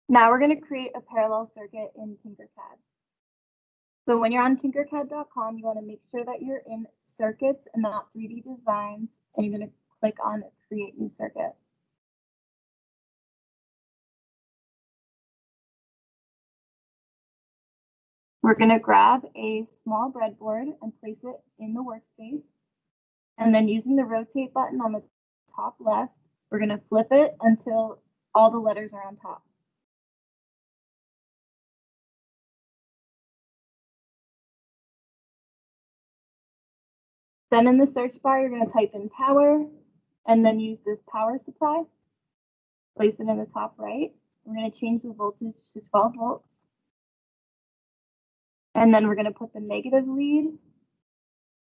Now we're going to create a parallel circuit in TinkerCAD. So when you're on TinkerCAD.com, you want to make sure that you're in circuits and not 3D designs, and you're going to click on create new circuit. We're going to grab a small breadboard and place it in the workspace. And then using the rotate button on the top left, we're going to flip it until all the letters are on top. Then in the search bar, you're going to type in power and then use this power supply. Place it in the top right. We're going to change the voltage to 12 volts. And then we're going to put the negative lead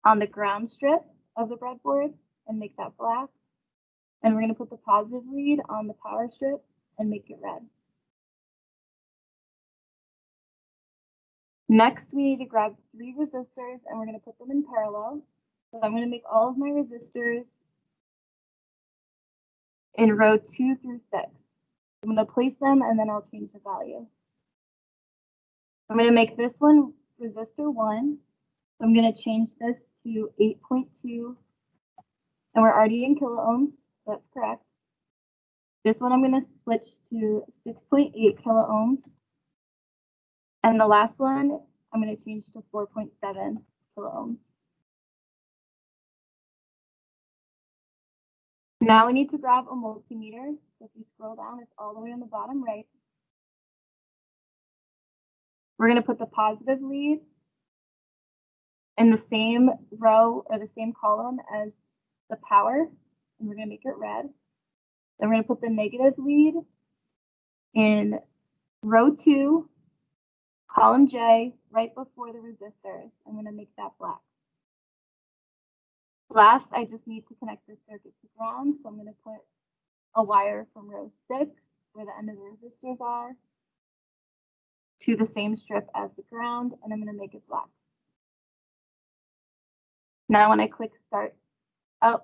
on the ground strip of the breadboard and make that black. And we're going to put the positive lead on the power strip and make it red. Next, we need to grab 3 resistors and we're going to put them in parallel. So I'm going to make all of my resistors in row 2 through 6. I'm going to place them and then I'll change the value. I'm going to make this one resistor 1. So I'm going to change this to 8.2. And we're already in kiloohms, so that's correct. This one I'm going to switch to 6.8 kiloohms. And the last one I'm going to change to 4.7 kiloohms. Now we need to grab a multimeter. So if you scroll down, it's all the way on the bottom right. We're going to put the positive lead in the same row or the same column as the power, and we're going to make it red. Then we're going to put the negative lead in row 2, column J, right before the resistors. I'm going to make that black. Last, I just need to connect this circuit to ground, so I'm going to put a wire from row 6, where the end of the resistors are, to the same strip as the ground, and I'm going to make it black. Now when I click start,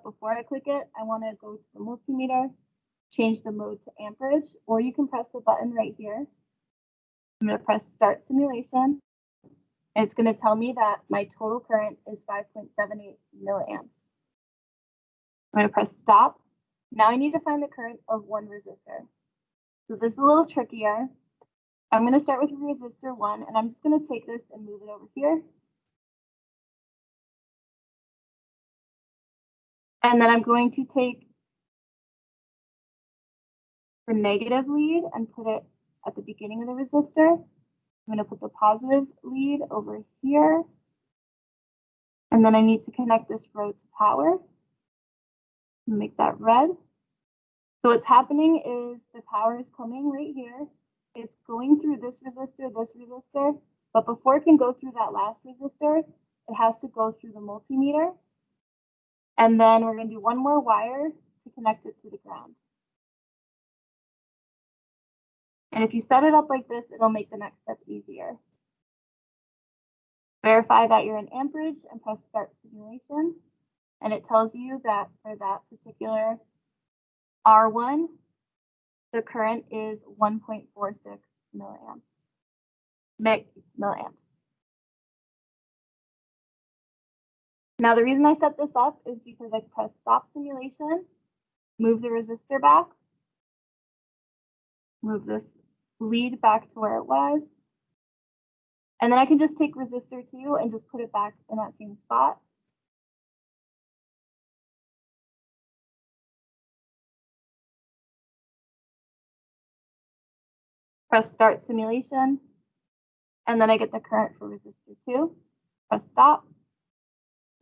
before I click it, I want to go to the multimeter, change the mode to amperage, or you can press the button right here. I'm going to press start simulation, and it's going to tell me that my total current is 5.78 milliamps. I'm going to press stop. Now I need to find the current of 1 resistor. So this is a little trickier. I'm going to start with resistor 1, and I'm just going to take this and move it over here. And then I'm going to take the negative lead and put it at the beginning of the resistor. I'm going to put the positive lead over here. And then I need to connect this row to power. Make that red. So what's happening is the power is coming right here. It's going through this resistor, but before it can go through that last resistor, it has to go through the multimeter. And then we're going to do 1 more wire to connect it to the ground. And if you set it up like this, it'll make the next step easier. Verify that you're in amperage and press start simulation. And it tells you that for that particular R1, the current is 1.46 milliamps. Now, the reason I set this up is because I press stop simulation, move the resistor back, move this lead back to where it was, and then I can just take resistor 2 and just put it back in that same spot. Press start simulation, and then I get the current for resistor 2. Press stop,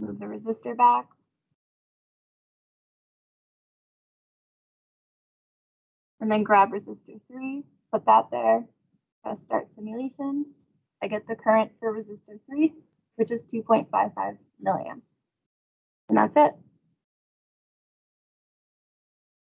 move the resistor back, and then grab resistor 3, put that there, press start simulation. I get the current for resistor 3, which is 2.55 milliamps. And that's it.